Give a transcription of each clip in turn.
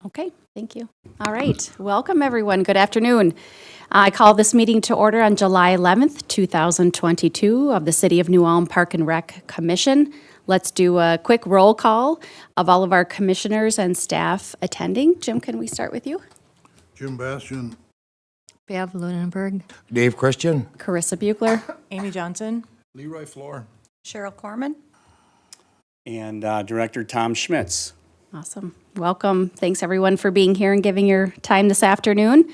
Okay, thank you. All right, welcome everyone. Good afternoon. I call this meeting to order on July 11th, 2022 of the City of New Ulm Park and Rec Commission. Let's do a quick roll call of all of our commissioners and staff attending. Jim, can we start with you? Jim Bastian. Bev Lunenberg. Dave Christian. Carissa Bugler. Amy Johnson. Leroy Floor. Cheryl Corman. And Director Tom Schmitz. Awesome. Welcome. Thanks everyone for being here and giving your time this afternoon.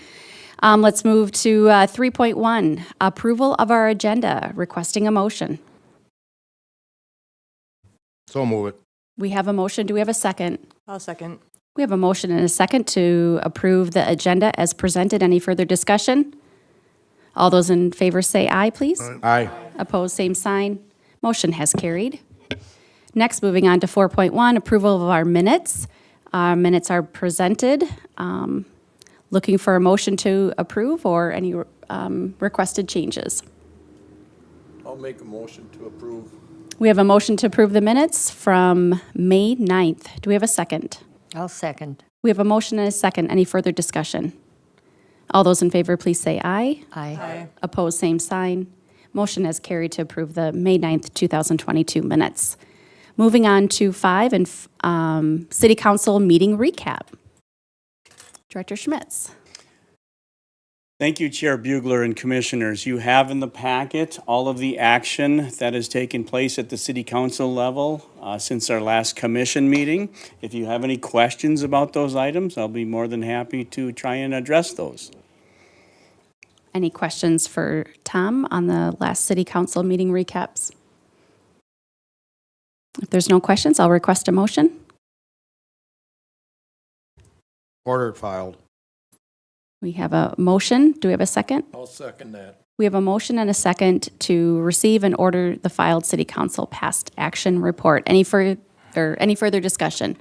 Let's move to 3.1, approval of our agenda, requesting a motion. So move it. We have a motion. Do we have a second? I'll second. We have a motion and a second to approve the agenda as presented. Any further discussion? All those in favor say aye, please. Aye. Opposed, same sign. Motion has carried. Next, moving on to 4.1, approval of our minutes. Our minutes are presented. Looking for a motion to approve or any requested changes. I'll make a motion to approve. We have a motion to approve the minutes from May 9th. Do we have a second? I'll second. We have a motion and a second. Any further discussion? All those in favor, please say aye. Aye. Opposed, same sign. Motion has carried to approve the May 9th, 2022 minutes. Moving on to 5 and City Council meeting recap. Director Schmitz. Thank you, Chair Bugler and Commissioners. You have in the packet all of the action that has taken place at the City Council level since our last commission meeting. If you have any questions about those items, I'll be more than happy to try and address those. Any questions for Tom on the last City Council meeting recaps? If there's no questions, I'll request a motion. Order it filed. We have a motion. Do we have a second? I'll second that. We have a motion and a second to receive and order the filed City Council past action report. Any further discussion?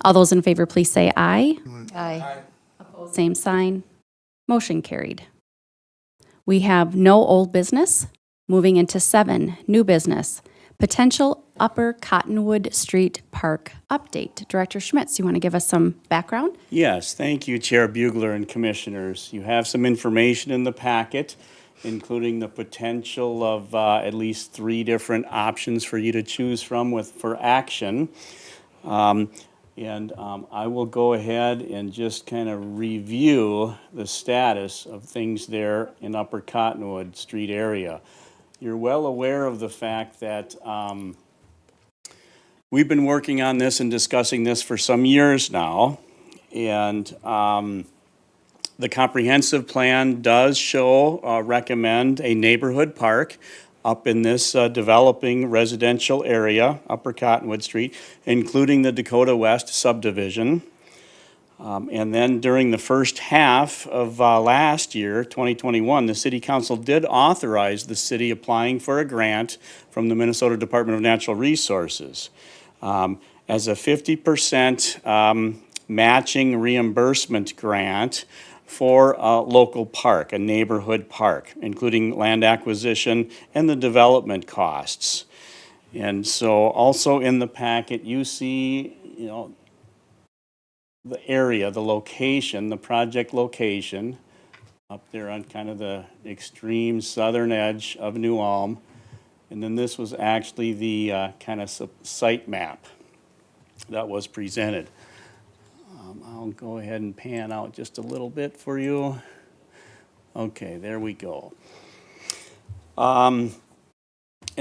All those in favor, please say aye. Aye. Same sign. Motion carried. We have no old business. Moving into 7, new business. Potential Upper Cottonwood Street Park update. Director Schmitz, you want to give us some background? Yes, thank you, Chair Bugler and Commissioners. You have some information in the packet, including the potential of at least 3 different options for you to choose from for action. I will go ahead and just kind of review the status of things there in Upper Cottonwood Street area. You're well aware of the fact that we've been working on this and discussing this for some years now. And the comprehensive plan does recommend a neighborhood park up in this developing residential area, Upper Cottonwood Street, including the Dakota West subdivision. And then during the first half of last year, 2021, the City Council did authorize the city applying for a grant from the Minnesota Department of Natural Resources as a 50% matching reimbursement grant for a local park, a neighborhood park, including land acquisition and the development costs. And so also in the packet, you see, the area, the location, the project location, up there on kind of the extreme southern edge of New Ulm. And then this was actually the kind of site map that was presented. I'll go ahead and pan out just a little bit for you. Okay, there we go. And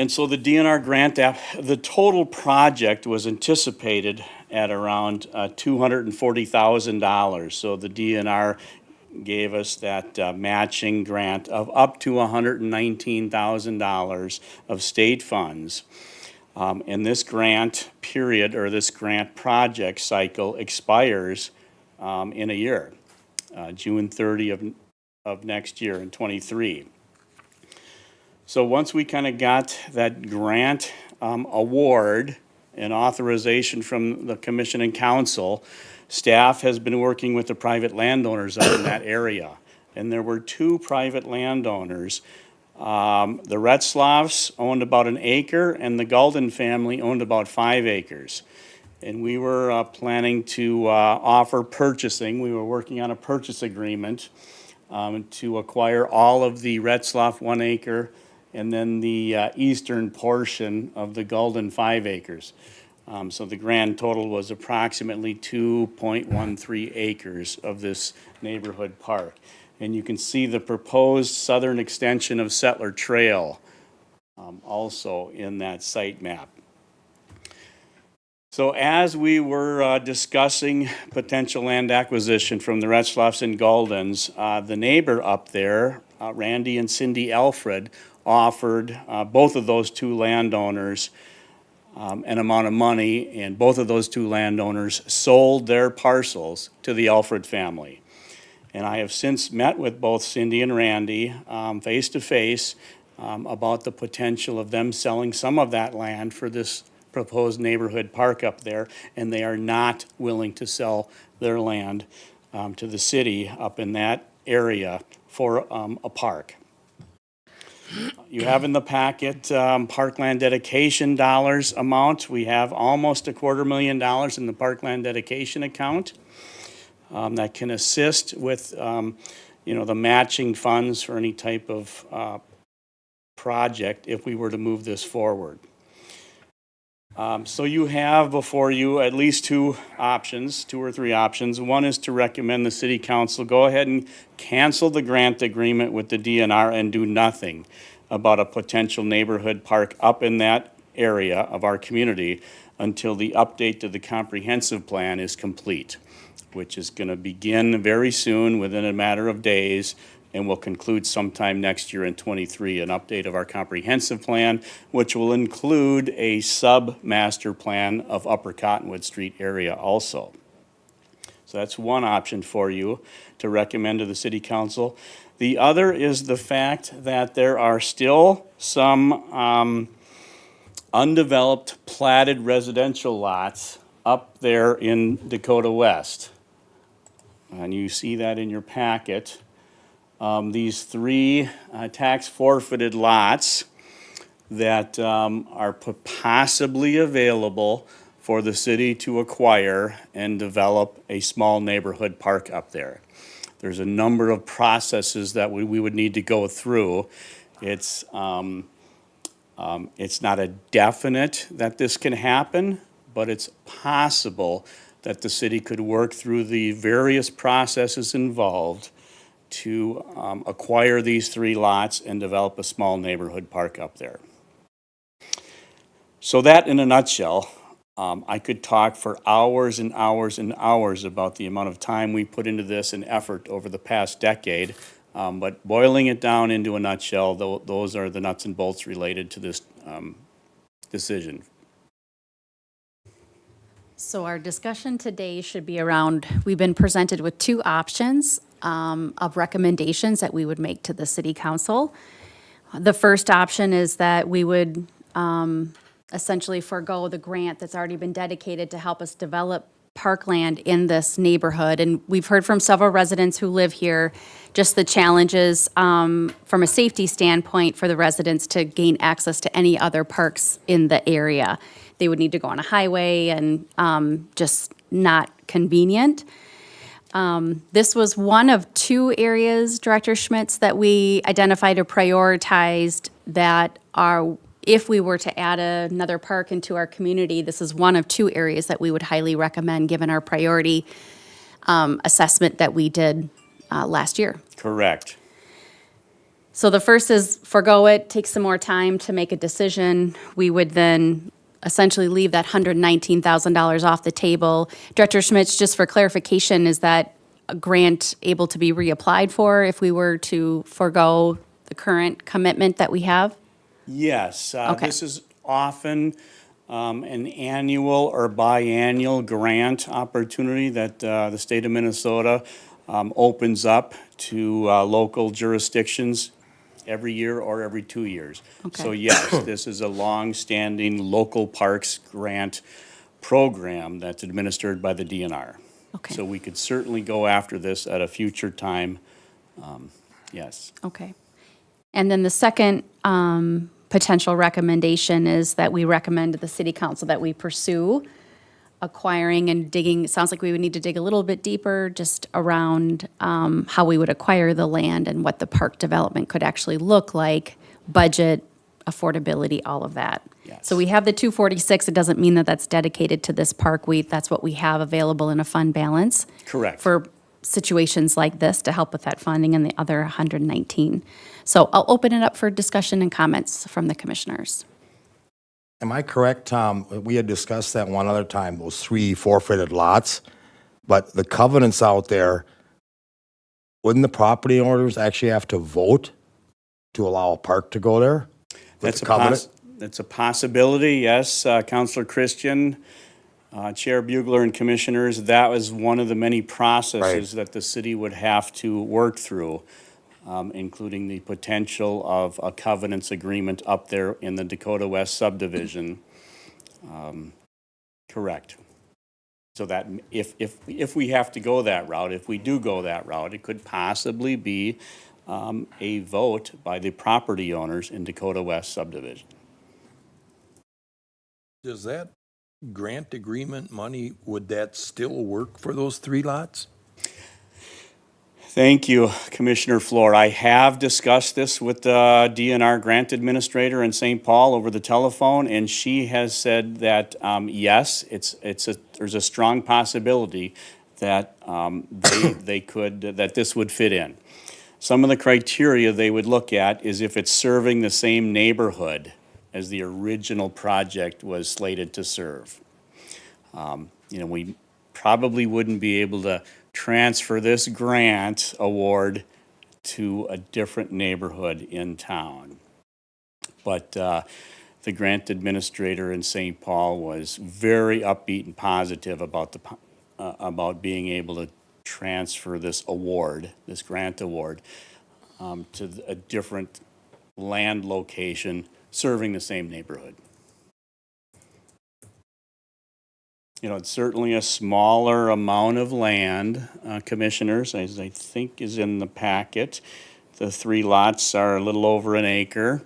so the DNR grant, the total project was anticipated at around $240,000. So the DNR gave us that matching grant of up to $119,000 of state funds. And this grant period, or this grant project cycle, expires in a year, June 30 of next year in 23. So once we kind of got that grant award and authorization from the Commission and Council, staff has been working with the private landowners up in that area. And there were 2 private landowners. The Retzloffs owned about 1 acre, and the Golden family owned about 5 acres. and we were planning to offer purchasing. We were working on a purchase agreement to acquire all of the Retzloff 1 acre and then the eastern portion of the Golden 5 acres. So the grand total was approximately 2.13 acres of this neighborhood park. And you can see the proposed southern extension of Settler Trail also in that site map. So as we were discussing potential land acquisition from the Retzloffs and Goldens, the neighbor up there, Randy and Cindy Alfred, offered both of those two landowners an amount of money, and both of those two landowners sold their parcels to the Alfred family. And I have since met with both Cindy and Randy face to face about the potential of them selling some of that land for this proposed neighborhood park up there, and they are not willing to sell their land to the city up in that area for a park. You have in the packet parkland dedication dollars amount. We have almost $250,000 in the parkland dedication account that can assist with the matching funds for any type of project if we were to move this forward. So you have before you at least two or three options. One is to recommend the city council go ahead and cancel the grant agreement with the DNR and do nothing about a potential neighborhood park up in that area of our community until the update to the comprehensive plan is complete, which is going to begin very soon, within a matter of days, and will conclude sometime next year in '23, an update of our comprehensive plan, which will include a sub-master plan of Upper Cottonwood Street area also. So that's one option for you to recommend to the city council. The other is the fact that there are still some undeveloped platted residential lots up there in Dakota West. And you see that in your packet. These three tax forfeited lots that are possibly available for the city to acquire and develop a small neighborhood park up there. There's a number of processes that we would need to go through. It's not a definite that this can happen, but it's possible that the city could work through the various processes involved to acquire these three lots and develop a small neighborhood park up there. So that in a nutshell, I could talk for hours and hours and hours about the amount of time we put into this and effort over the past decade, but boiling it down into a nutshell, those are the nuts and bolts related to this decision. So our discussion today should be around, we've been presented with two options of recommendations that we would make to the city council. The first option is that we would essentially forego the grant that's already been dedicated to help us develop parkland in this neighborhood. And we've heard from several residents who live here, just the challenges from a safety standpoint for the residents to gain access to any other parks in the area. They would need to go on a highway and just not convenient. This was one of two areas, Director Schmitz, that we identified or prioritized that are, if we were to add another park into our community, this is one of two areas that we would highly recommend given our priority assessment that we did last year. Correct. So the first is forego it, take some more time to make a decision. We would then essentially leave that $119,000 off the table. Director Schmitz, just for clarification, is that a grant able to be reapplied for if we were to forego the current commitment that we have? Yes. Okay. This is often an annual or biannual grant opportunity that the state of Minnesota opens up to local jurisdictions every year or every 2 years. Okay. So yes, this is a long-standing local parks grant program that's administered by the DNR. Okay. So we could certainly go after this at a future time, yes. Okay. And then the second potential recommendation is that we recommend to the city council that we pursue acquiring and digging, it sounds like we would need to dig a little bit deeper just around how we would acquire the land and what the park development could actually look like, budget, affordability, all of that. Yes. So we have the 246. It doesn't mean that that's dedicated to this park. That's what we have available in a fund balance. Correct. For situations like this to help with that funding and the other 119. So I'll open it up for discussion and comments from the commissioners. Am I correct, Tom? We had discussed that one other time, those 3 forfeited lots. But the covenants out there, wouldn't the property owners actually have to vote to allow a park to go there? With the covenant? That's a possibility, yes. Counselor Christian, Chair Bugler and Commissioners, that was one of the many processes that the city would have to work through, including the potential of a covenants agreement up there in the Dakota West subdivision. Correct. So that if we have to go that route, if we do go that route, it could possibly be a vote by the property owners in Dakota West subdivision. Does that grant agreement money, would that still work for those 3 lots? Thank you, Commissioner Floor. I have discussed this with the DNR grant administrator in St. Paul over the telephone, and she has said that, yes, there's a strong possibility that that this would fit in. Some of the criteria they would look at is if it's serving the same neighborhood as the original project was slated to serve. We probably wouldn't be able to transfer this grant award to a different neighborhood in town. But the grant administrator in St. Paul was very upbeat and positive about being able to transfer this award, this grant award, to a different land location serving the same neighborhood. It's certainly a smaller amount of land, commissioners, as I think is in the packet. The 3 lots are a little over an acre.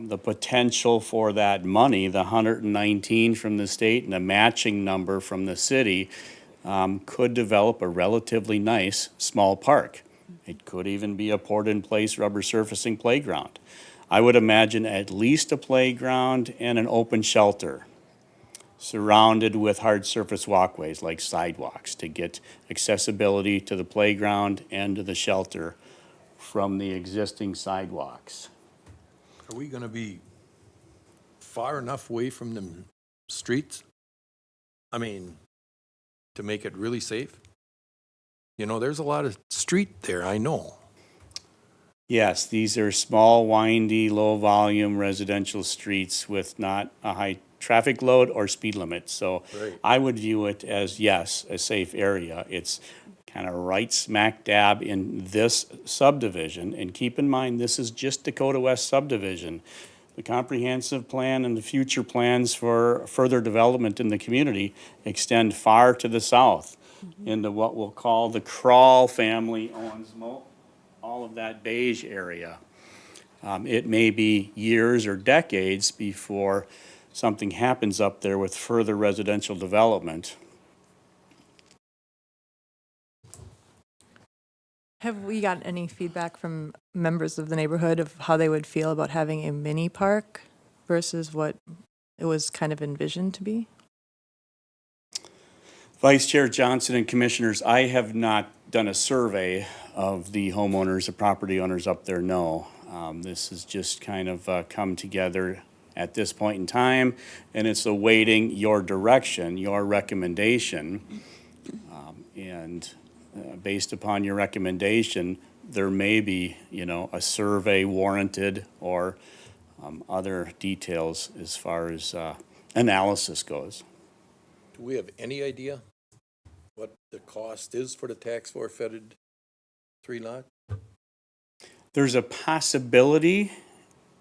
The potential for that money, the 119 from the state and a matching number from the city, could develop a relatively nice small park. It could even be a poured-in-place rubber surfacing playground. I would imagine at least a playground and an open shelter surrounded with hard surface walkways like sidewalks to get accessibility to the playground and to the shelter from the existing sidewalks. Are we gonna be far enough away from the streets? I mean, to make it really safe? There's a lot of street there, I know. Yes, these are small, windy, low-volume residential streets with not a high traffic load or speed limit. So Right. I would view it as, yes, a safe area. It's kind of right smack dab in this subdivision. And keep in mind, this is just Dakota West subdivision. The comprehensive plan and the future plans for further development in the community extend far to the south into what we'll call the Crawl family owns all of that beige area. It may be years or decades before something happens up there with further residential development. Have we gotten any feedback from members of the neighborhood of how they would feel about having a mini park versus what it was kind of envisioned to be? Vice Chair Johnson and Commissioners, I have not done a survey of the homeowners, the property owners up there, no. This has just kind of come together at this point in time, and it's awaiting your direction, your recommendation. Based upon your recommendation, there may be, a survey warranted or other details as far as analysis goes. Do we have any idea what the cost is for the tax forfeited 3 lot? There's a possibility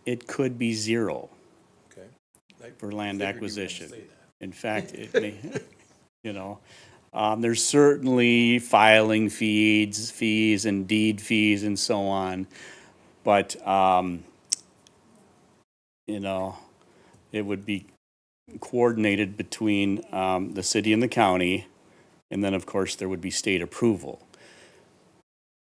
it could be zero Okay. for land Figured you were gonna acquisition. say that. In fact, it may, there's certainly filing fees and deed fees and so on. But, it would be coordinated between the city and the county, and then, of course, there would be state approval.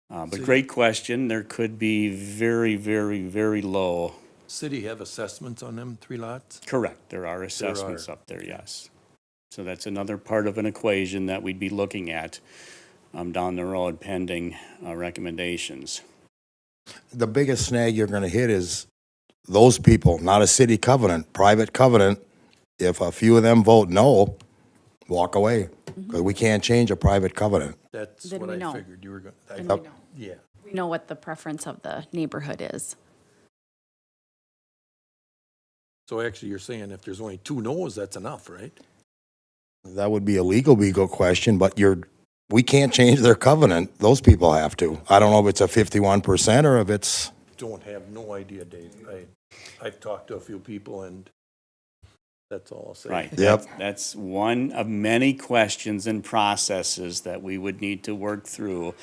But great question. There could be very, very, very low. City have assessments on them 3 lots? Correct, there are assessments up there, yes. So that's another part of an equation that we'd be looking at down the road pending recommendations. The biggest snag you're gonna hit is those people, not a city covenant, private covenant. If a few of them vote no, walk away, because we can't change a private covenant. That's Then what we I know. figured you were going Then to. we know. Yeah. We know what the preference of the neighborhood is. So actually, you're saying if there's only 2 no's, that's enough, right? That would be a legal question, but we can't change their covenant. Those people have to. I don't know if it's a 51% or if it's, Don't have no idea, Dave. I've talked to a few people, and that's all I'll say. Right. Yep. That's one of many questions and processes that we would need to work through,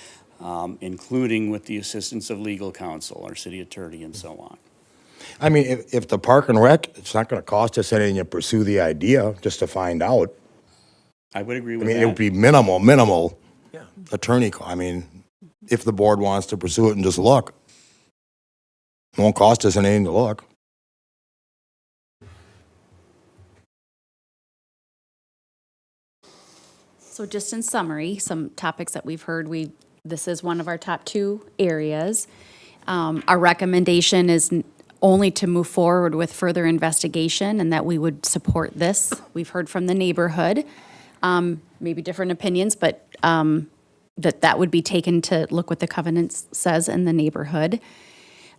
including with the assistance of legal counsel, our city attorney, and so on. I mean, if the park and rec, it's not gonna cost us anything to pursue the idea, just to find out. I would agree I with mean, it would that. be minimal Yeah. attorney, I mean, if the board wants to pursue it and just look. It won't cost us anything to look. So just in summary, some topics that we've heard, this is one of our top 2 areas. Our recommendation is only to move forward with further investigation and that we would support this. We've heard from the neighborhood, maybe different opinions, but that would be taken to look what the covenant says in the neighborhood.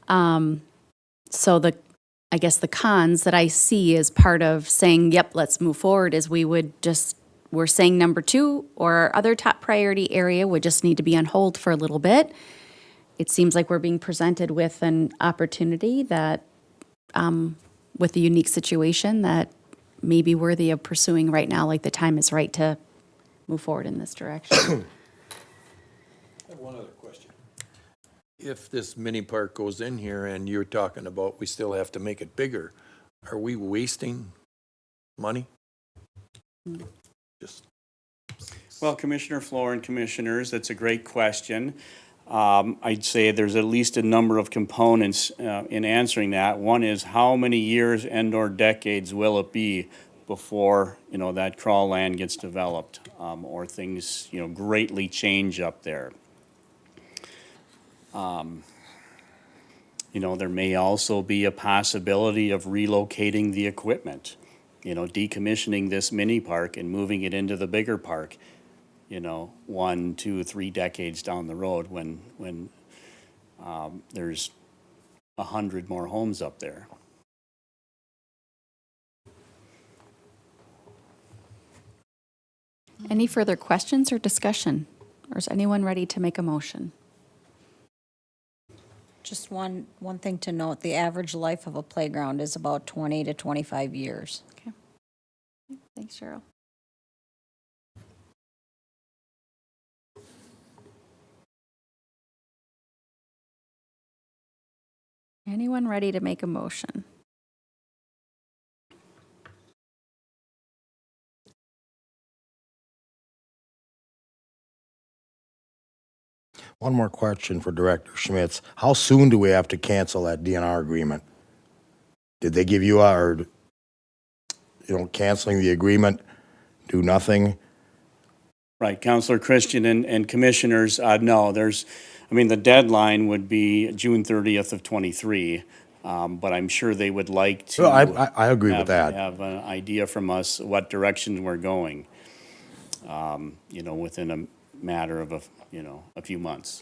So I guess the cons that I see as part of saying, yep, let's move forward is we're saying number 2 or our other top priority area would just need to be on hold for a little bit. It seems like we're being presented with an opportunity that, with a unique situation that may be worthy of pursuing right now, like the time is right to move forward in this direction. I have one other question. If this mini park goes in here and you're talking about we still have to make it bigger, are we wasting money? Just, Well, Commissioner Floor and Commissioners, that's a great question. I'd say there's at least a number of components in answering that. One is how many years and/or decades will it be before, that crawl land gets developed, or things, greatly change up there. There may also be a possibility of relocating the equipment, decommissioning this mini park and moving it into the bigger park, 1, 2, 3 decades down the road when there's 100 more homes up there. Any further questions or discussion? Or is anyone ready to make a motion? Just one thing to note, the average life of a playground is about 20 to 25 years. Okay. Thanks, Cheryl. Anyone ready to make a motion? One more question for Director Schmitz. How soon do we have to cancel that DNR agreement? Did they give you canceling the agreement, do nothing? Right, Counselor Christian and Commissioners, no, the deadline would be June 30th of +23, but I'm sure they would like to. Well, I agree with that. Have an idea from us what direction we're going, within a matter of a few months.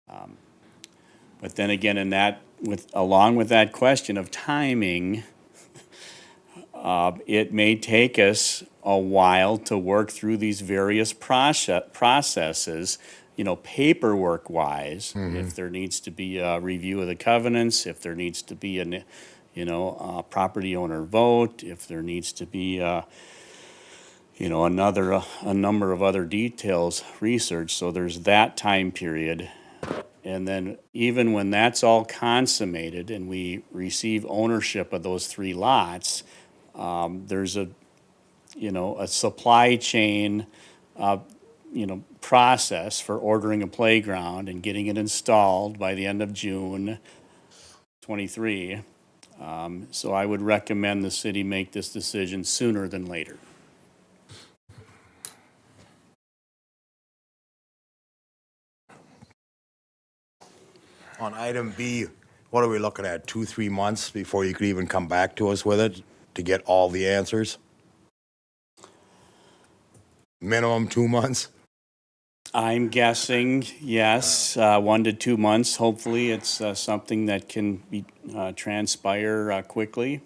But then again, along with that question of timing, it may take us a while to work through these various processes, paperwork-wise. If there needs to be a review of the covenants, if there needs to be a property owner vote, if there needs to be a number of other details research. So there's that time period. And then even when that's all consummated and we receive ownership of those 3 lots, there's a, a supply chain, process for ordering a playground and getting it installed by the end of June 23. So I would recommend the city make this decision sooner than later. On item B, what are we looking at, 2, 3 months before you could even come back to us with it to get all the answers? Minimum 2 months? I'm guessing, yes, 1 to 2 months. Hopefully, it's something that can be transpire quickly.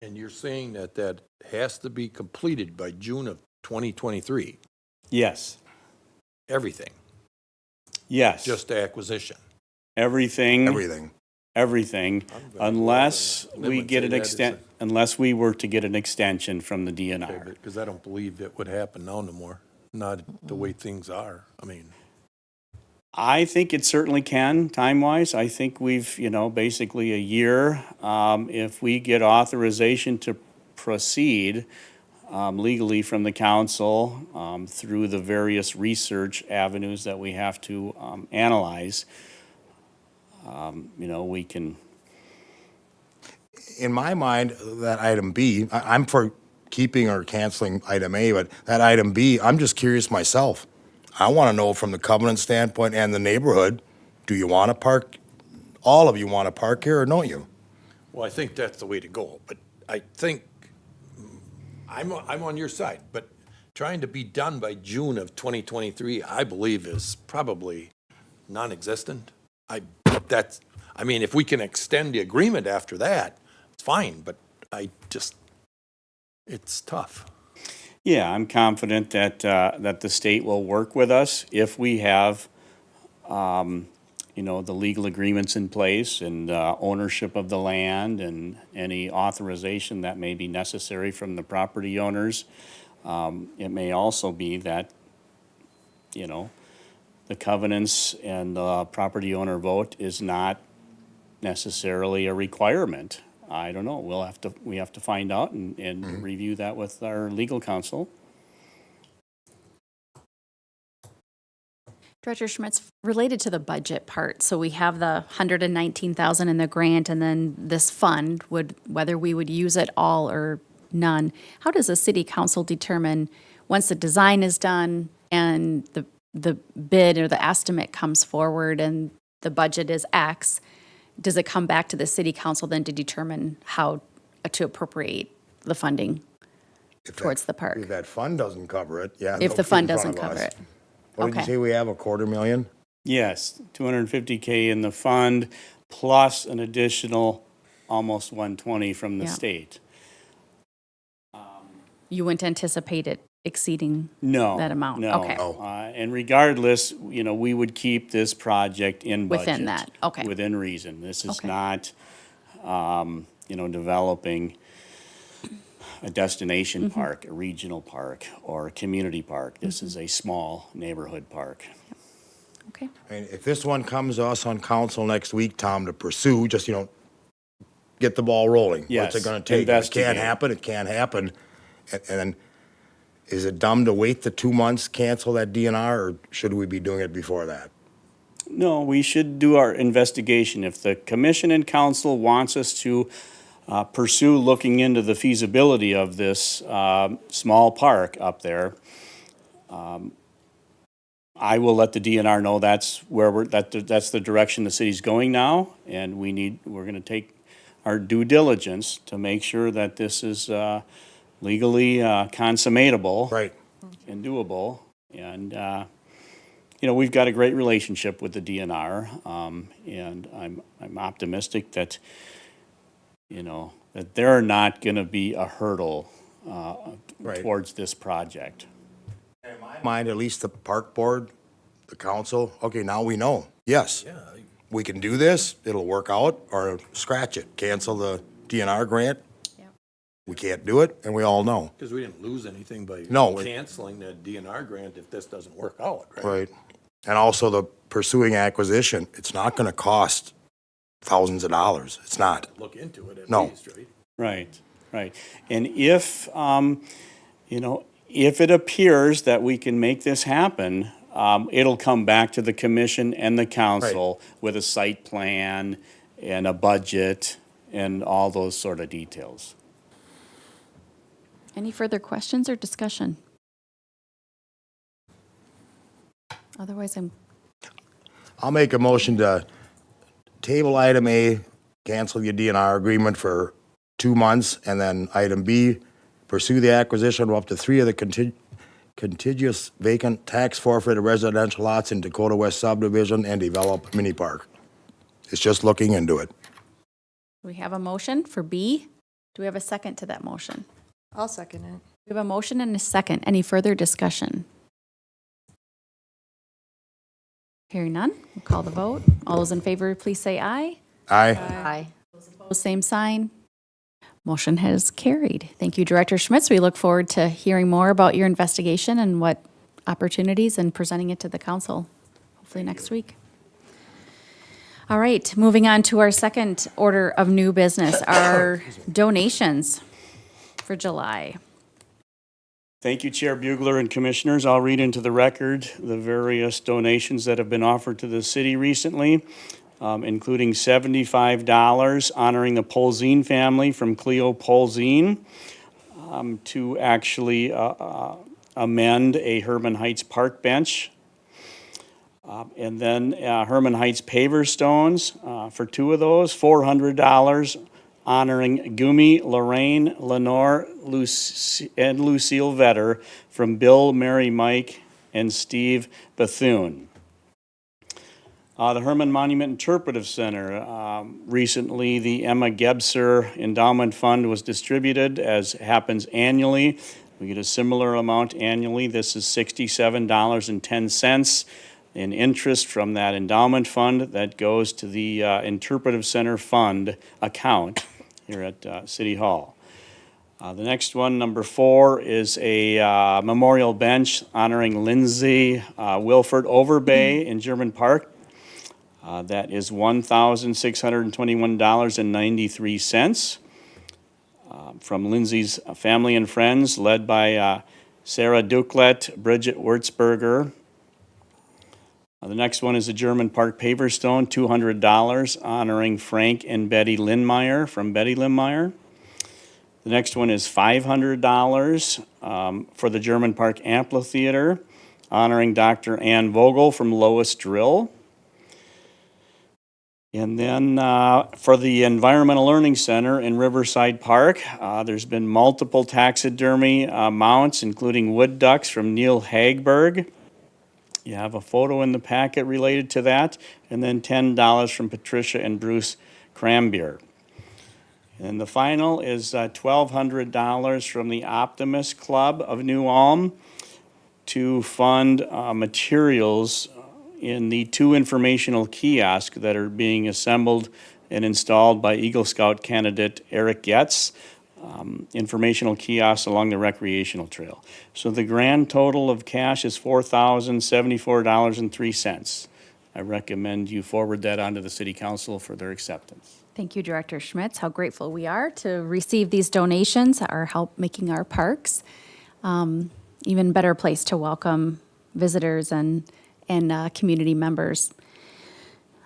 And you're saying that that has to be completed by June of 2023, Yes, everything, yes. just the acquisition. Everything, Everything. unless live we and get say an that is extent, unless we were to get an extension from the DNR. Because I don't believe it would happen now no more, not the way things are. I mean, I think it certainly can, time-wise. I think we've, basically a year. If we get authorization to proceed legally from the council through the various research avenues that we have to analyze, we can, In my mind, that item B, I'm for keeping or canceling item A, but that item B, I'm just curious myself. I want to know from the covenant standpoint and the neighborhood, do you want to park, all of you want to park here or don't you? well, I think that's the way to go, but I think I'm on your side, but trying to be done by June of 2023, I believe is probably non-existent. I mean, if we can extend the agreement after that, it's fine, but it's tough. yeah, I'm confident that, that the state will work with us if we have, the legal agreements in place and ownership of the land and any authorization that may be necessary from the property owners. It may also be that, the covenants and the property owner vote is not necessarily a requirement. I don't know. We have to find out and review that with our legal counsel. Director Schmitz, related to the budget part, so we have the 119,000 in the grant and then this fund, whether we would use it all or none. How does the city council determine, once the design is done and the bid or the estimate comes forward and the budget is X, does it come back to the city council then to determine how to appropriate the funding towards the park? If that fund doesn't cover it, yeah. If they'll the keep fund in front doesn't of cover us. it? What did you Okay. say, we have a 250,000? Yes, 250K in the fund plus an additional almost 120 from the Yeah. state. You wouldn't anticipate it exceeding No. that amount? No. Okay. And regardless, we would keep this project in budget. Within that, okay. Within reason. This is Okay. not, developing a destination Mm-hmm. park, a regional park, or a community park. This is a small neighborhood park. Okay. I mean, if this one comes to us on council next week, Tom, to pursue, just, get the ball rolling. What's it Yes, gonna take? If it investigate. can't happen, it can't happen. And then, is it dumb to wait the 2 months, cancel that DNR, or should we be doing it before that? No, we should do our investigation. If the commission and council wants us to pursue looking into the feasibility of this small park up there, I will let the DNR know that's where that's the direction the city's going now, and we're gonna take our due diligence to make sure that this is legally consummatable. Right. And doable. And, we've got a great relationship with the DNR, and I'm optimistic that, that they're not going to be a hurdle Right. towards this project. In my mind, at least the park board, the council, okay, now we know. Yes, we can do this, it'll work out, or scratch it, cancel the DNR grant. We can't do it, and we all know. Because we didn't lose anything by No. canceling that DNR grant if this doesn't work out, right? Right. And also the pursuing acquisition, it's not gonna cost thousands of dollars. It's not. Look into it at No. least, right? Right, right. And if, you know, if it appears that we can make this happen, it'll come back to the commission and the council with a site plan and a budget and all those sort of details. Any further questions or discussion? Otherwise, I'll make a motion to table item A, cancel your DNR agreement for 2 months, and then item B, pursue the acquisition of up to 3 of the contiguous vacant tax forfeited residential lots in Dakota West subdivision and develop mini park. It's just looking into it. we have a motion for B. Do we have a second to that motion? I'll second it. We have a motion and a second. Any further discussion? Hearing none, we'll call the vote. All those in favor, please say aye. Aye. Aye. Opposed, same sign. Motion has carried. Thank you, Director Schmitz. We look forward to hearing more about your investigation and what opportunities and presenting it to the council, hopefully next week. All right, moving on to our second order of new business, our donations for July. Thank you, Chair Bugler and Commissioners. I'll read into the record the various donations that have been offered to the city recently, including $75 honoring the Polzine family from Cleo Polzine to actually amend a Herman Heights park bench. And then Herman Heights paver stones for 2 of those, $400 honoring Gumi, Lorraine, Lenore, and Lucille Vetter from Bill, Mary, Mike, and Steve Bethune. The Herman Monument Interpretive Center. Recently, the Emma Gebser Endowment Fund was distributed, as happens annually. We get a similar amount annually. This is $67.10 in interest from that endowment fund that goes to the Interpretive Center Fund account here at City Hall. The next one, number 4, is a memorial bench honoring Lindsay Wilford Overbay in German Park. That is $1,621.93 from Lindsay's family and friends, led by Sarah Duclet, Bridget Wurzberger. The next one is a German Park paver stone, $200, honoring Frank and Betty Lindmeyer from Betty Lindmeyer. The next one is $500 for the German Park Amphitheater, honoring Dr. Ann Vogel from Lois Drill. And then for the Environmental Learning Center in Riverside Park, there's been multiple taxidermy mounts, including wood ducks from Neil Hagberg. You have a photo in the packet related to that, and then $10 from Patricia and Bruce Crambier. And the final is $1,200 from the Optimist Club of New Ulm to fund materials in the 2 informational kiosks that are being assembled and installed by Eagle Scout candidate Eric Getz. Informational kiosks along the recreational trail. So the grand total of cash is $4,074.03. I recommend you forward that on to the City Council for their acceptance. Thank you, Director Schmitz. How grateful we are to receive these donations that are help making our parks even better place to welcome visitors and community members.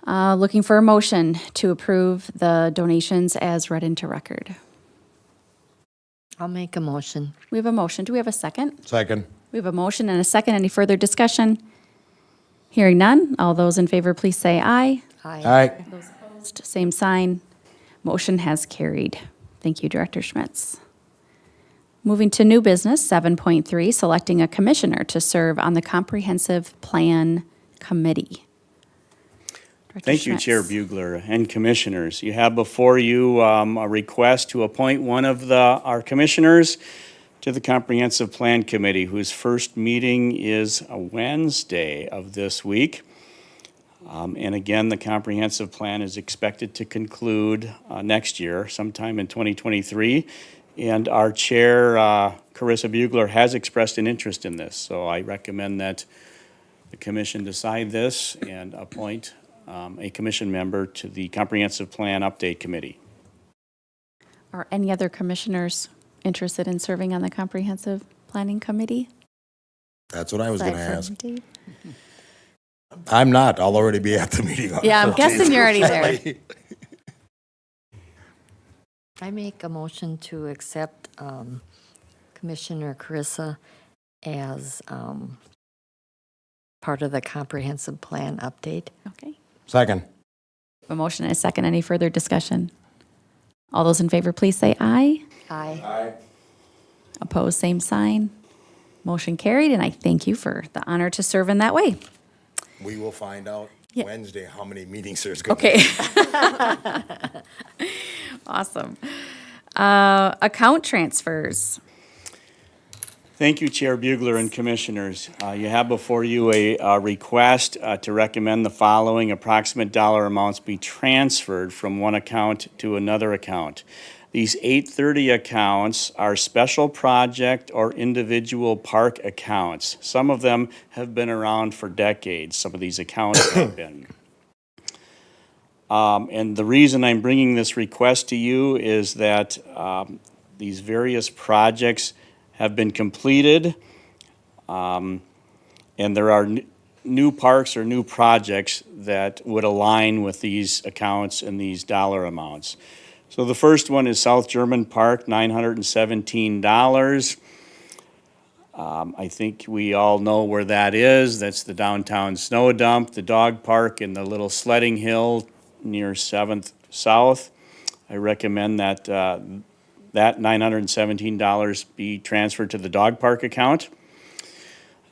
Looking for a motion to approve the donations as read into record. I'll make a motion. We have a motion. Do we have a second? Second. We have a motion and a second. Any further discussion? Hearing none. All those in favor, please say aye. Aye. Opposed, same sign. Motion has carried. Thank you, Director Schmitz. Moving to new business, 7.3, selecting a commissioner to serve on the Comprehensive Plan Committee. Director Thank you, Schmitz. Chair Bugler and Commissioners. You have before you a request to appoint one of our commissioners to the Comprehensive Plan Committee, whose first meeting is a Wednesday of this week. And again, the comprehensive plan is expected to conclude next year, sometime in 2023. And our chair, Carissa Bugler, has expressed an interest in this. So I recommend that the commission decide this and appoint a commission member to the Comprehensive Plan Update Committee. Are any other commissioners interested in serving on the Comprehensive Planning Committee? That's what I was going to Aside from ask. Dave? I'm not. I'll already be at the meeting. on Yeah, the I'm guessing you're already there. 14th. I make a motion to accept Commissioner Carissa as part of the comprehensive plan update. Okay. Second. A motion and a second. Any further discussion? All those in favor, please say aye. Aye. Opposed, same sign. Motion carried, and I thank you for the honor to serve in that way. We will find out Yeah. Wednesday how many meetings there's going to be. Okay. Awesome. Account transfers. Thank you, Chair Bugler and Commissioners. You have before you a request to recommend the following approximate dollar amounts be transferred from one account to another account. These 830 accounts are special project or individual park accounts. Some of them have been around for decades. Some of these accounts have been. And the reason I'm bringing this request to you is that these various projects have been completed, and there are new parks or new projects that would align with these accounts and these dollar amounts. So the first one is South German Park, $917. I think we all know where that is. That's the downtown snow dump, the dog park, and the little sledding hill near 7th South. I recommend that that $917 be transferred to the dog park account.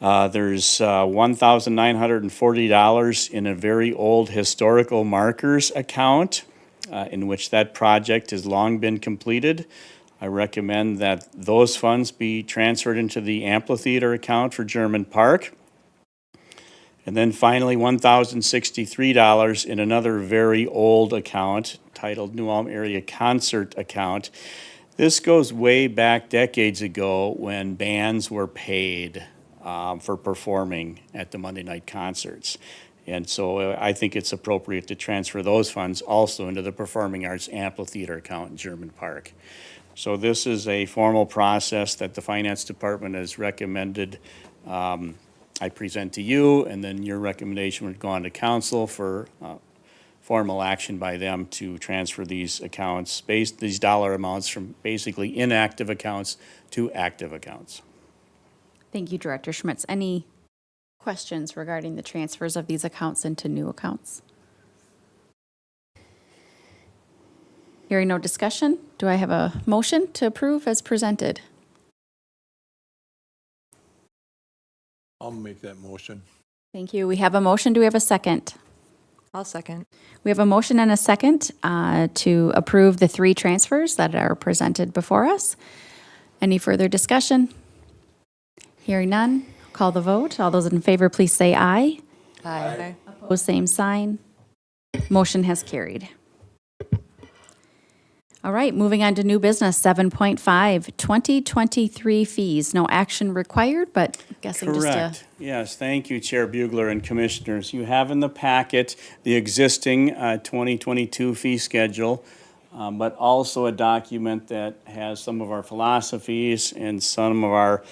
There's $1,940 in a very old historical markers account, in which that project has long been completed. I recommend that those funds be transferred into the amphitheater account for German Park. And then finally, $1,063 in another very old account titled New Ulm Area Concert Account. This goes way back decades ago when bands were paid for performing at the Monday night concerts. And so I think it's appropriate to transfer those funds also into the Performing Arts Amphitheater account in German Park. So this is a formal process that the Finance Department has recommended I present to you, and then your recommendation would go on to council for formal action by them to transfer these accounts, these dollar amounts from basically inactive accounts to active accounts. Thank you, Director Schmitz. Any questions regarding the transfers of these accounts into new accounts? Hearing no discussion, do I have a motion to approve as presented? I'll make that motion. Thank you. We have a motion. Do we have a second? I'll second. We have a motion and a second to approve the three transfers that are presented before us. Any further discussion? Hearing none, call the vote. All those in favor, please say aye. Aye. Opposed, same sign. Motion has carried. All right, moving on to new business, 7.5, 2023 fees. No action required, but guessing just a... Correct. Yes, thank you, Chair Bugler and Commissioners. You have in the packet the existing 2022 fee schedule, but also a document that has some of our philosophies and some of our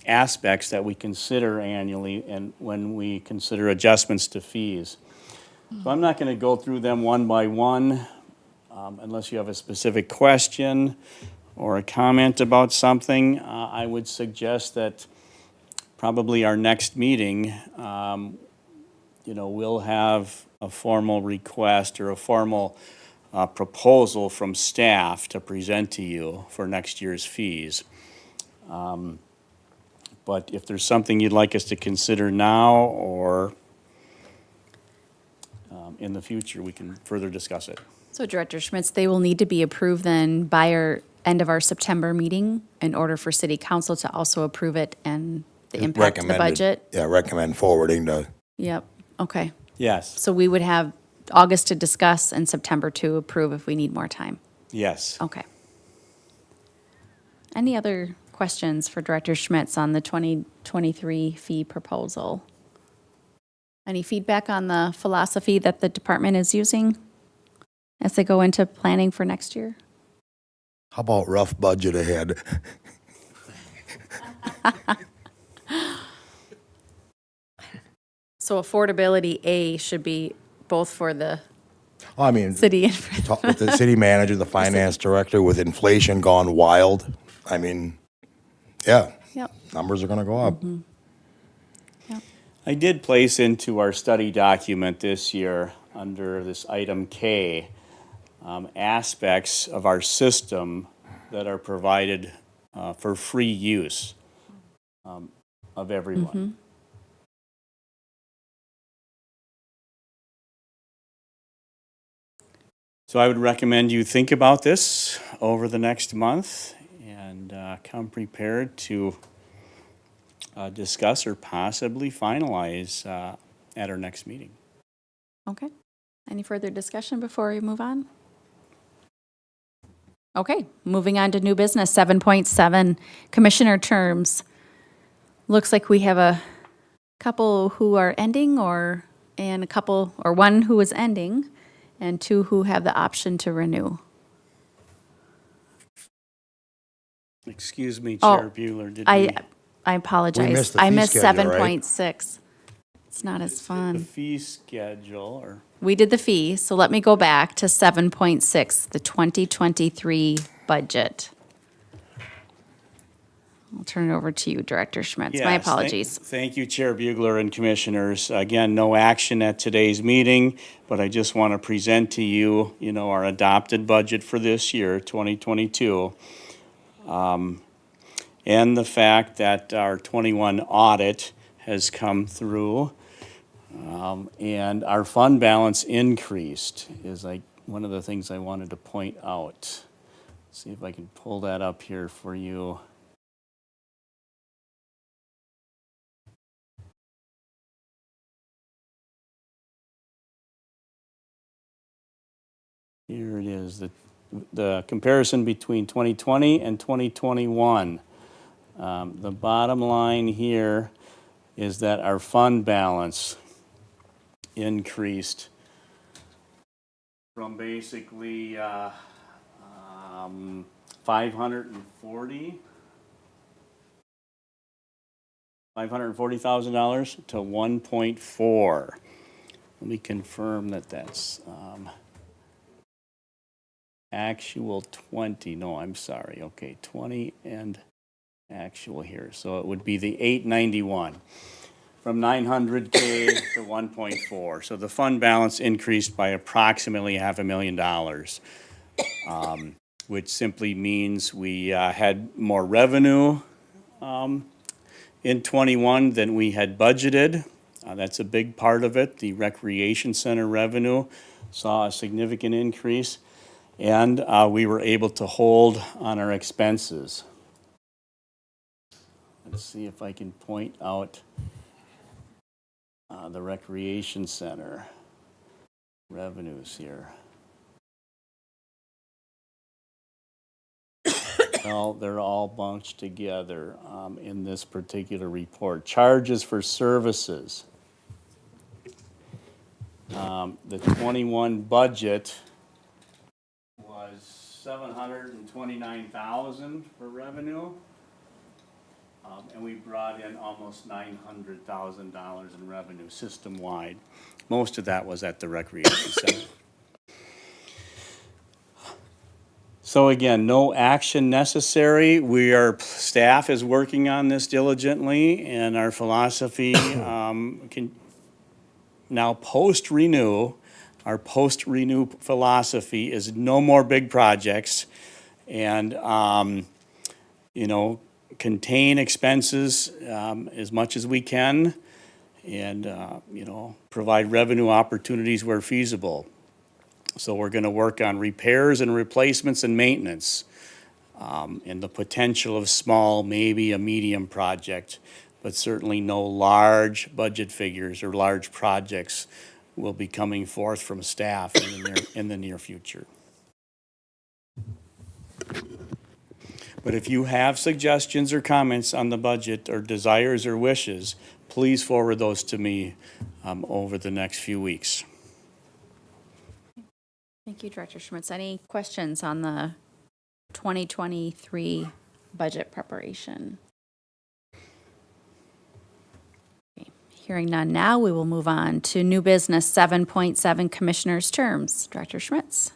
aspects that we consider annually and when we consider adjustments to fees. So I'm not going to go through them one by one. Unless you have a specific question or a comment about something, I would suggest that probably our next meeting, we'll have a formal request or a formal proposal from staff to present to you for next year's fees. But if there's something you'd like us to consider now or in the future, we can further discuss it. So Director Schmitz, they will need to be approved then by our end of our September meeting in order for City Council to also approve it and the impact of the budget? Yeah, recommend forwarding to, Yep, okay. Yes, So we would have August to discuss and September to approve if we need more time. yes. Okay. Any other questions for Director Schmitz on the 2023 fee proposal? Any feedback on the philosophy that the department is using as they go into planning for next year? How about rough budget ahead? So affordability A should be both for the Oh, I mean, city and for talk with the city manager, the finance director, with inflation gone wild. I mean, yeah, Yep. numbers are gonna go up. I did place into our study document this year, under this item K, aspects of our system that are provided for free use of everyone. So I would recommend you think about this over the next month and come prepared to discuss or possibly finalize at our next meeting. Okay. Any further discussion before we move on? Okay, moving on to new business, 7.7, commissioner terms. Looks like we have a couple who are ending and a couple, or one who is ending, and two who have the option to renew. Excuse me, Oh, Chair Bueller, did we? I apologize. missed the I fee missed schedule, right? 7.6. It's not as The fun. fee schedule, or, We did the fee, so let me go back to 7.6, the 2023 budget. I'll turn it over to you, Director Schmitz. My Yes, thank- apologies. Thank you, Chair Bugler and Commissioners. Again, no action at today's meeting, but I just want to present to you, our adopted budget for this year, 2022. And the fact that our 21 audit has come through. And our fund balance increased is like one of the things I wanted to point out. See if I can pull that up here for you. Here it is, the comparison between 2020 and 2021. The bottom line here is that our fund balance increased from basically $540,000 to 1.4. Let me confirm that that's actual 20. No, I'm sorry. Okay, 20 and actual here. So it would be the 891 from 900K to 1.4. So the fund balance increased by approximately $500,000, which simply means we had more revenue in 21 than we had budgeted. That's a big part of it. The recreation center revenue saw a significant increase, and we were able to hold on our expenses. Let's see if I can point out the recreation center revenues here. Well, they're all bunched together in this particular report. Charges for services. The 21 budget was $729,000 for revenue. And we brought in almost $900,000 in revenue system-wide. Most of that was at the recreation center. So again, no action necessary. Staff is working on this diligently, and our philosophy can now post-renew. Our post-renew philosophy is no more big projects, and contain expenses as much as we can, and provide revenue opportunities where feasible. So we're going to work on repairs and replacements and maintenance, and the potential of small, maybe a medium project, but certainly no large budget figures or large projects will be coming forth from staff in the near future. But if you have suggestions or comments on the budget or desires or wishes, please forward those to me over the next few weeks. Thank you, Director Schmitz. Any questions on the 2023 budget preparation? Okay, hearing none now, we will move on to new business 7.7 Commissioners' Terms. Director Schmitz.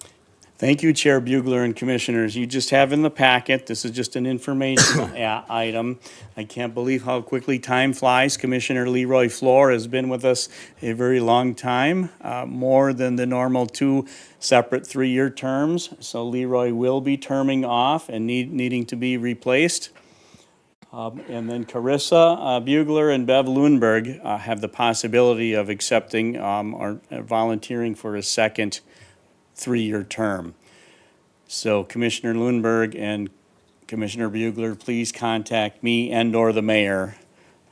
Thank you, Chair Bugler and Commissioners. You just have in the packet, this is just an informational item. I can't believe how quickly time flies. Commissioner Leroy Floor has been with us a very long time, more than the normal 2 separate 3-year terms. So Leroy will be terming off and needing to be replaced. And then Carissa Bugler and Bev Lundberg have the possibility of accepting or volunteering for a second 3-year term. So Commissioner Lundberg and Commissioner Bugler, please contact me and/or the mayor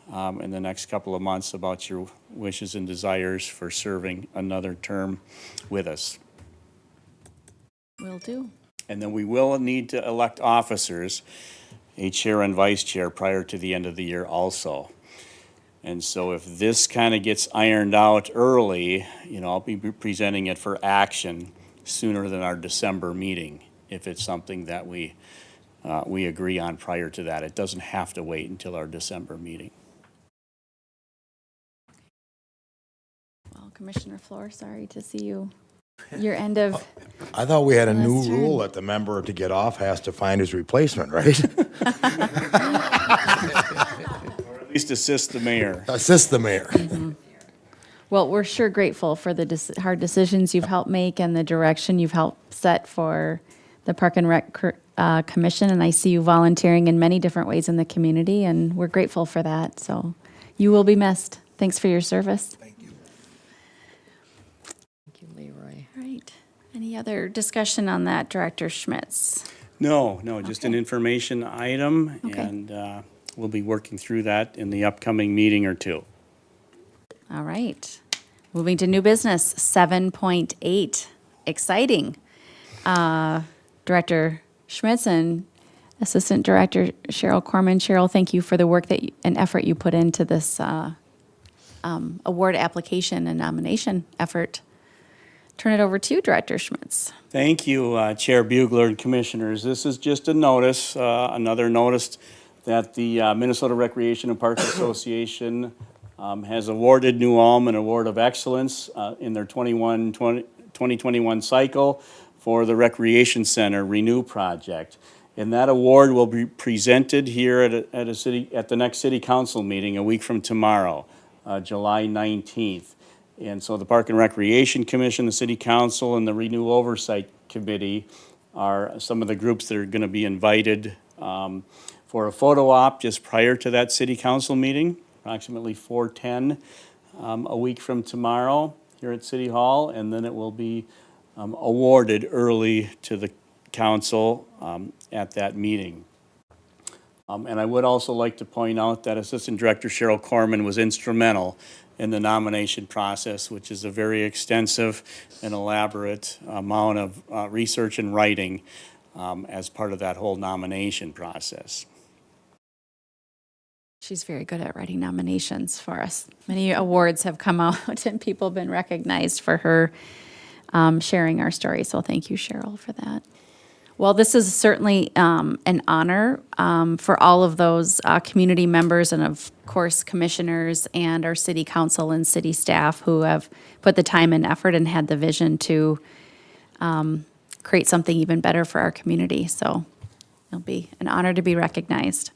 in the next couple of months about your wishes and desires for serving another term with us. Will do. And then we will need to elect officers, a chair and vice chair, prior to the end of the year also. And so if this kind of gets ironed out early, I'll be presenting it for action sooner than our December meeting, if it's something that we agree on prior to that. It doesn't have to wait until our December meeting. Well, Commissioner Floor, sorry to see you. Your end of, I thought we had a new Last turn. rule that the member to get off has to find his replacement, right? At least assist the mayor. Assist the mayor. well, we're sure grateful for the hard decisions you've helped make and the direction you've helped set for the Park and Rec Commission. And I see you volunteering in many different ways in the community, and we're grateful for that. So you will be missed. Thanks for your service. Thank you, Leroy. All right. Any other discussion on that, Director Schmitz? No, just an Okay. information item, Okay. and we'll be working through that in the upcoming meeting or two. All right. Moving to new business, 7.8. Exciting. Director Schmitz and Assistant Director Cheryl Corman. Cheryl, thank you for the work and effort you put into this award application and nomination effort. Turn it over to you, Director Schmitz. Thank you, Chair Bugler and Commissioners. This is just a notice, another notice that the Minnesota Recreation and Parks Association has awarded New Ulm an Award of Excellence in their 2021 cycle for the Recreation Center Renew Project. And that award will be presented here at the next City Council meeting a week from tomorrow, July 19th. And so the Park and Recreation Commission, the City Council, and the Renew Oversight Committee are some of the groups that are going to be invited for a photo op just prior to that City Council meeting, approximately 4:10 a week from tomorrow here at City Hall, and then it will be awarded early to the council at that meeting. And I would also like to point out that Assistant Director Cheryl Corman was instrumental in the nomination process, which is a very extensive and elaborate amount of research and writing as part of that whole nomination process. She's very good at writing nominations for us. Many awards have come out and people have been recognized for her sharing our story. So thank you, Cheryl, for that. Well, this is certainly an honor for all of those community members and, of course, commissioners and our city council and city staff who have put the time and effort and had the vision to create something even better for our community. So it'll be an honor to be recognized.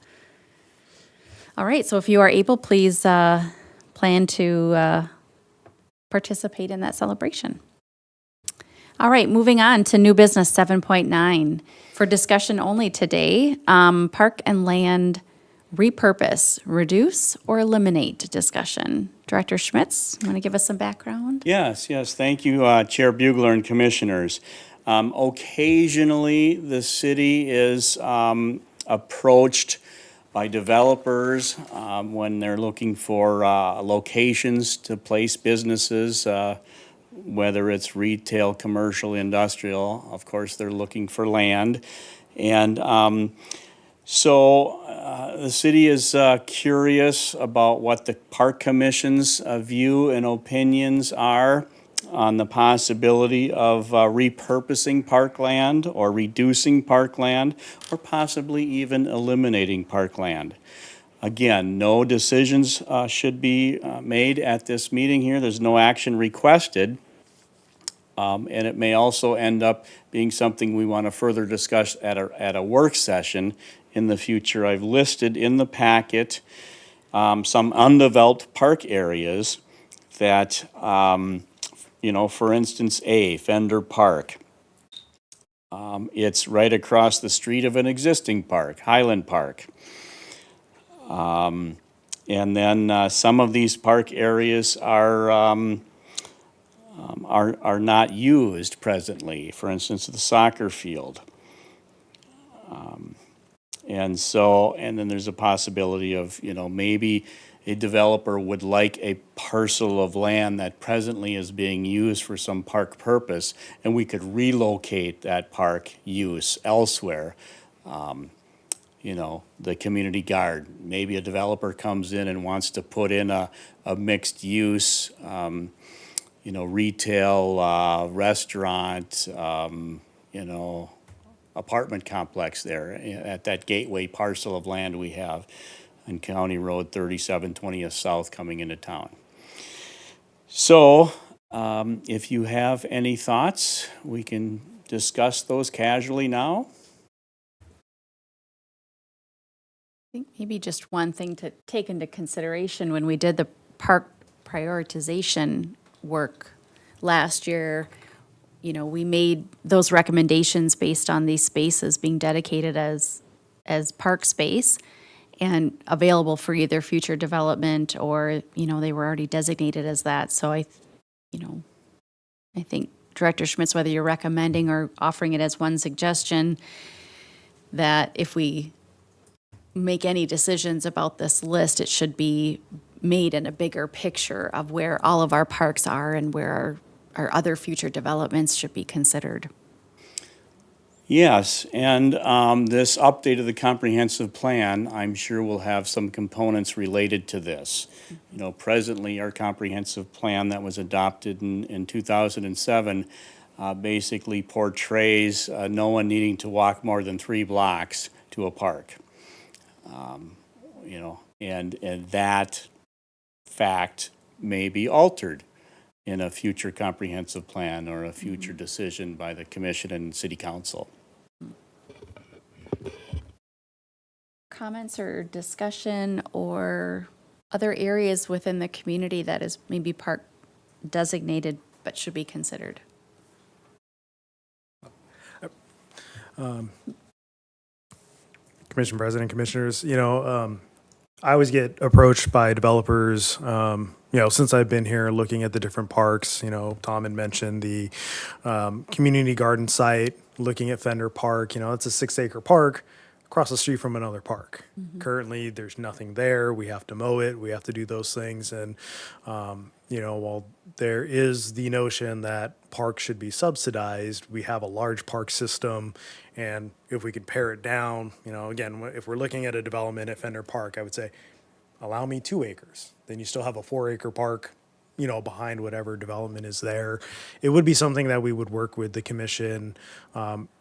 All right, so if you are able, please plan to participate in that celebration. All right, moving on to new business 7.9. For discussion only today, park and land repurpose, reduce, or eliminate discussion. Director Schmitz, you want to give us some background? Yes, thank you, Chair Bugler and Commissioners. Occasionally, the city is approached by developers when they're looking for locations to place businesses, whether it's retail, commercial, industrial. Of course, they're looking for land. And So the city is curious about what the park commission's view and opinions are on the possibility of repurposing parkland or reducing parkland or possibly even eliminating parkland. Again, no decisions should be made at this meeting here. There's no action requested. And it may also end up being something we want to further discuss at a work session in the future. I've listed in the packet some undeveloped park areas that, for instance, Fender Park. It's right across the street of an existing park, Highland Park. And then some of these park areas are not used presently. For instance, the soccer field. And then there's a possibility of, maybe a developer would like a parcel of land that presently is being used for some park purpose, and we could relocate that park use elsewhere. The community garden. Maybe a developer comes in and wants to put in a mixed use, retail, restaurant, apartment complex there at that gateway parcel of land we have on County Road 3720th South coming into town. So, if you have any thoughts, we can discuss those casually now. I think maybe just one thing to take into consideration when we did the park prioritization work last year, we made those recommendations based on these spaces being dedicated as park space and available for either future development or, they were already designated as that. So I think Director Schmitz, whether you're recommending or offering it as one suggestion, that if we make any decisions about this list, it should be made in a bigger picture of where all of our parks are and where our other future developments should be considered. Yes, and this update of the comprehensive plan, I'm sure will have some components related to this. Presently, our comprehensive plan that was adopted in 2007 basically portrays no one needing to walk more than 3 blocks to a park. And that fact may be altered in a future comprehensive plan or a future decision by the commission and city council. Comments or discussion or other areas within the community that is maybe park designated but should be considered? Commission President, Commissioners, I always get approached by developers, since I've been here looking at the different parks. Tom had mentioned the community garden site, looking at Fender Park. It's a 6-acre park across the street from another park. Currently, there's nothing there. We have to mow it. We have to do those things. And, while there is the notion that parks should be subsidized, we have a large park system. And if we could pare it down, again, if we're looking at a development at Fender Park, I would say, allow me 2 acres. Then you still have a 4-acre park, behind whatever development is there. It would be something that we would work with the commission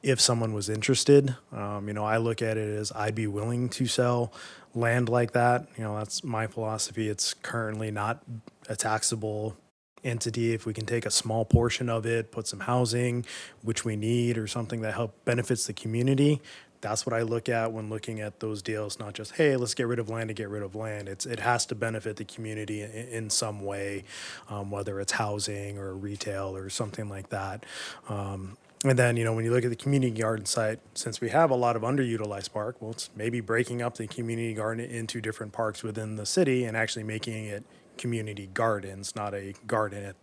if someone was interested. I look at it as I'd be willing to sell land like that. That's my philosophy. It's currently not a taxable entity. If we can take a small portion of it, put some housing, which we need, or something that benefits the community, that's what I look at when looking at those deals. Not just, hey, let's get rid of land to get rid of land. It has to benefit the community in some way, whether it's housing or retail or something like that. And then, when you look at the community garden site, since we have a lot of underutilized park, well, it's maybe breaking up the community garden into different parks within the city and actually making it community gardens, not a garden at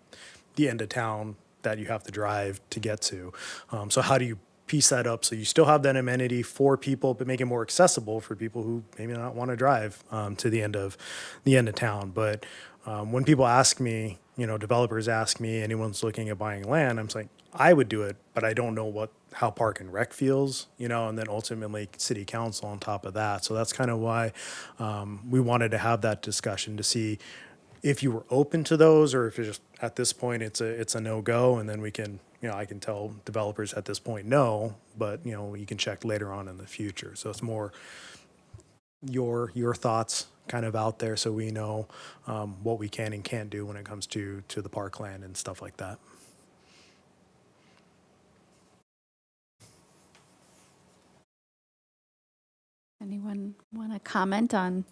the end of town that you have to drive to get to. So how do you piece that up so you still have that amenity for people, but make it more accessible for people who maybe not want to drive to the end of town? But when people ask me, developers ask me, anyone's looking at buying land, I'm like, I would do it, but I don't know what how Park and Rec feels, you know, and then ultimately City Council on top of that. So that's kind of why we wanted to have that discussion to see if you were open to those, or if you're just at this point it's a no-go, and then we can, you know, I can tell developers at this point no, but you know, you can check later on in the future. So it's more your thoughts kind of out there, so we know what we can and can't do when it comes to the parkland and stuff like that. Anyone want to comment on?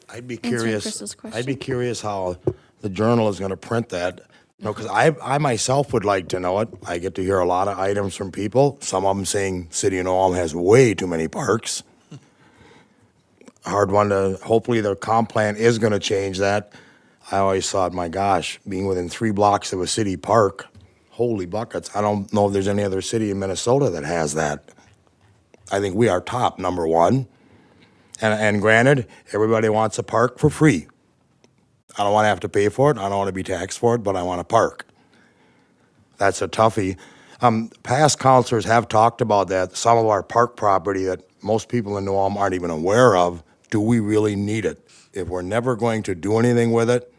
I'd be Answering curious. Chris's I'd be question. curious how the Journal is going to print that. You know, because I myself would like to know it. I get to hear a lot of items from people. Some of them saying City of New Ulm has way too many parks. Hard one to. Hopefully, the comp plan is going to change that. I always thought, my gosh, being within 3 blocks of a city park, holy buckets! I don't know if there's any other city in Minnesota that has that. I think we are top number one. And granted, everybody wants a park for free. I don't want to have to pay for it. I don't want to be taxed for it, but I want a park. That's a toughie. Past counselors have talked about that. Some of our park property that most people in New Ulm aren't even aware of. Do we really need it? If we're never going to do anything with it,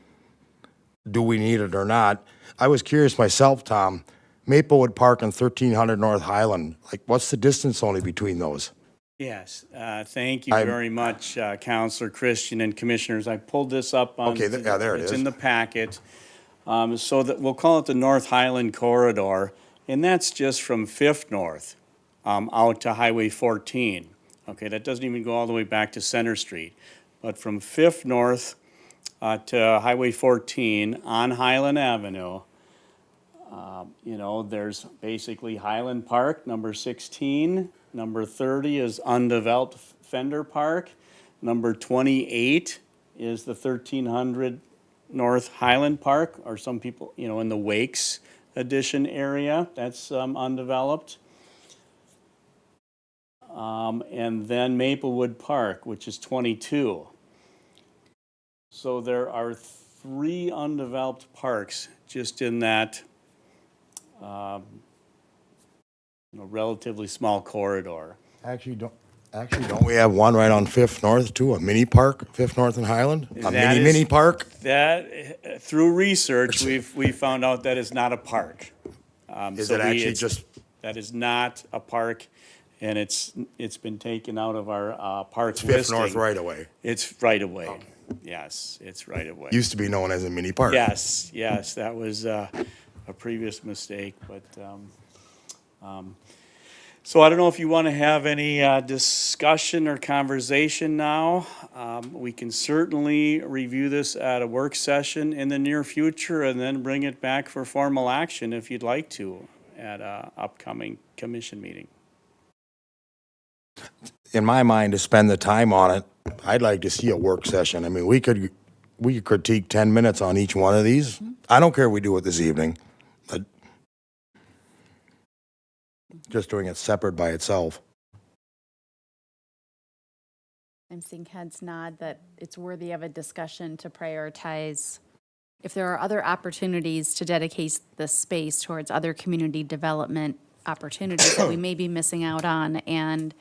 do we need it or not? I was curious myself, Tom. Maplewood Park and 1300 North Highland. Like, what's the distance only between those? Yes, thank you I'm- very much, Counselor Christian and Commissioners. I pulled this up on. Okay, yeah, there it It's is. in the packet. So that, we'll call it the North Highland Corridor, and that's just from Fifth North out to Highway 14. Okay, that doesn't even go all the way back to Center Street. But from Fifth North to Highway 14 on Highland Avenue, you know, there's basically Highland Park, number 16. Number 30 is undeveloped Fender Park. Number 28 is the 1300 North Highland Park, or some people, you know, in the Wakes Edition area, that's undeveloped. And then Maplewood Park, which is 22. So there are 3 undeveloped parks just in that you know, relatively small corridor. Actually, don't we have one right on Fifth North too? A mini park, Fifth North and Highland? A That is- mini park? That, through research, we found out that is not a park. Is So it actually it's- just, That is not a park, and it's been taken out of our parks Fifth listing. North right away? It's right away. Yes, it's right away. Used to be known as a mini park. Yes, that was a previous mistake, but, so I don't know if you want to have any discussion or conversation now. We can certainly review this at a work session in the near future and then bring it back for formal action if you'd like to at a upcoming commission meeting. In my mind, to spend the time on it, I'd like to see a work session. I mean, we could critique 10 minutes on each one of these. I don't care if we do it this evening, but just doing it separate by itself. I'm seeing heads nod that it's worthy of a discussion to prioritize if there are other opportunities to dedicate this space towards other community development opportunities that we may be missing out on, and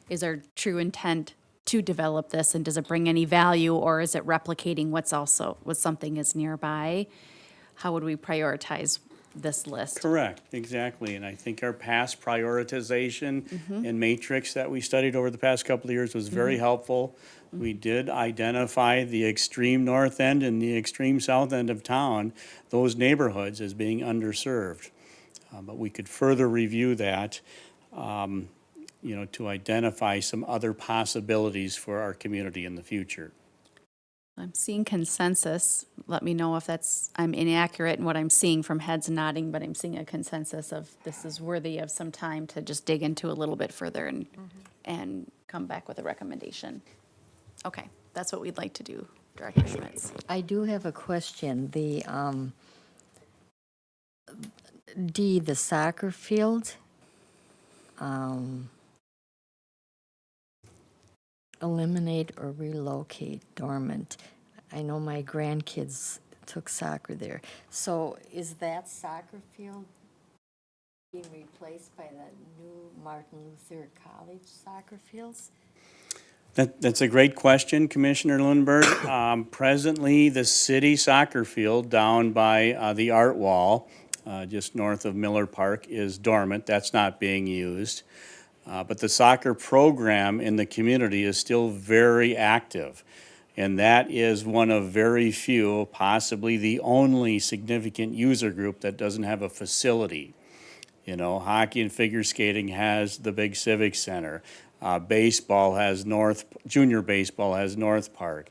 is our true intent to develop this, and does it bring any value, or is it replicating what something is nearby? How would we prioritize this list? Correct, exactly. And I think our past prioritization and matrix that we studied over the past couple of years was very helpful. We did identify the extreme north end and the extreme south end of town, those neighborhoods, as being underserved. But we could further review that, you know, to identify some other possibilities for our community in the future. I'm seeing consensus. Let me know if I'm inaccurate in what I'm seeing from heads nodding, but I'm seeing a consensus of this is worthy of some time to just dig into a little bit further and come back with a recommendation. Okay, that's what we'd like to do, Director Schmitz. I do have a question. The D, the soccer field, eliminate or relocate dormant. I know my grandkids took soccer there. So is that soccer field Being replaced by the new Martin Luther College soccer fields? That's a great question, Commissioner Lundberg. Presently, the city soccer field down by the art wall, just north of Miller Park, is dormant. That's not being used. But the soccer program in the community is still very active. And that is one of very few, possibly the only significant user group that doesn't have a facility. You know, hockey and figure skating has the big civic center. Baseball has junior baseball has North Park.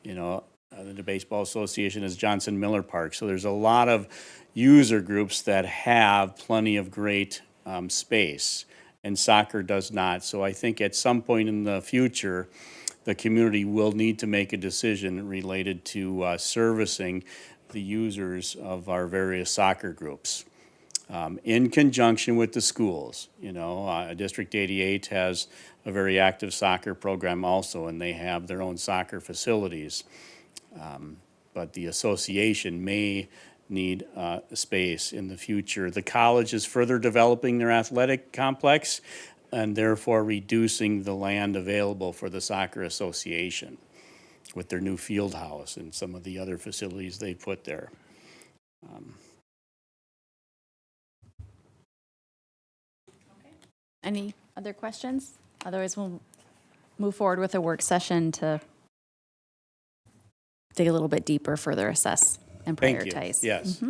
You know, the Baseball Association has Johnson Miller Park. So there's a lot of user groups that have plenty of great space, and soccer does not. So I think at some point in the future, the community will need to make a decision related to servicing the users of our various soccer groups. In conjunction with the schools. You know, District 88 has a very active soccer program also, and they have their own soccer facilities. But the association may need space in the future. The college is further developing their athletic complex and therefore reducing the land available for the soccer association with their new field house and some of the other facilities they put there. Any other questions? Otherwise, we'll move forward with a work session to dig a little bit deeper, further assess and Thank you. prioritize. Yes.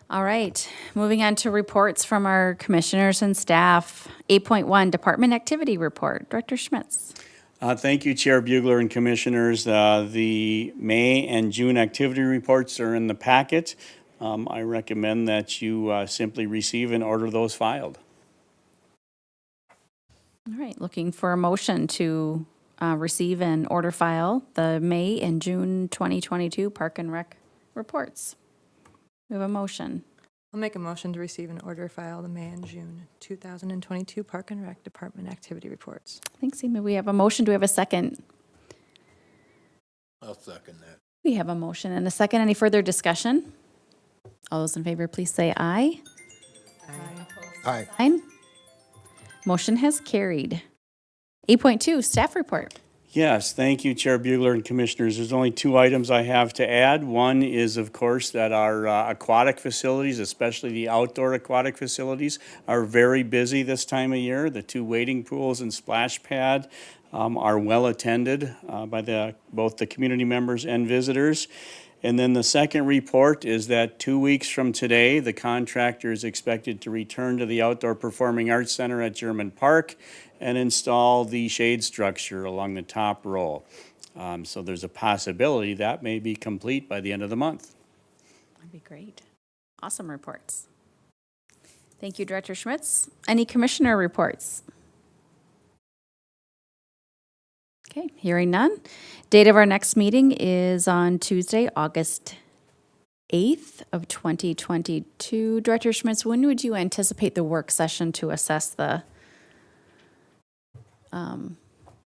All right, moving on to reports from our commissioners and staff. 8.1, Department Activity Report. Director Schmitz. Thank you, Chair Bugler and Commissioners. The May and June activity reports are in the packet. I recommend that you simply receive and order those filed. All right, looking for a motion to receive and order file the May and June 2022 Park and Rec reports. We have a motion. I'll make a motion to receive and order file the May and June 2022 Park and Rec Department activity reports. Thanks, Amy. We have a motion. Do we have a second? I'll second that. We have a motion and a second. Any further discussion? All those in favor, please say aye. Aye. Aye. Motion has carried. 8.2, staff report. Yes, thank you, Chair Bugler and Commissioners. There's only two items I have to add. One is, of course, that our aquatic facilities, especially the outdoor aquatic facilities, are very busy this time of year. The two wading pools and splash pad are well attended by both the community members and visitors. And then the second report is that 2 weeks from today, the contractor is expected to return to the Outdoor Performing Arts Center at German Park and install the shade structure along the top row. So there's a possibility that may be complete by the end of the month. That'd be great. Awesome reports. Thank you, Director Schmitz. Any commissioner reports? Okay, hearing none. Date of our next meeting is on Tuesday, August 8th of 2022. Director Schmitz, when would you anticipate the work session to assess the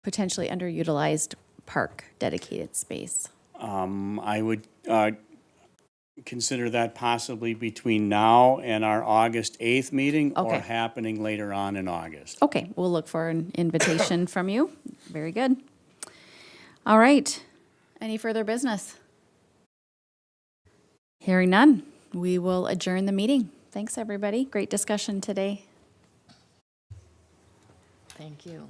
potentially underutilized park dedicated space? I would consider that possibly between now and our August 8th meeting or Okay. happening later on in August. Okay, we'll look for an invitation from you. Very good. All right. Any further business? Hearing none, we will adjourn the meeting. Thanks, everybody. Great discussion today. Thank you.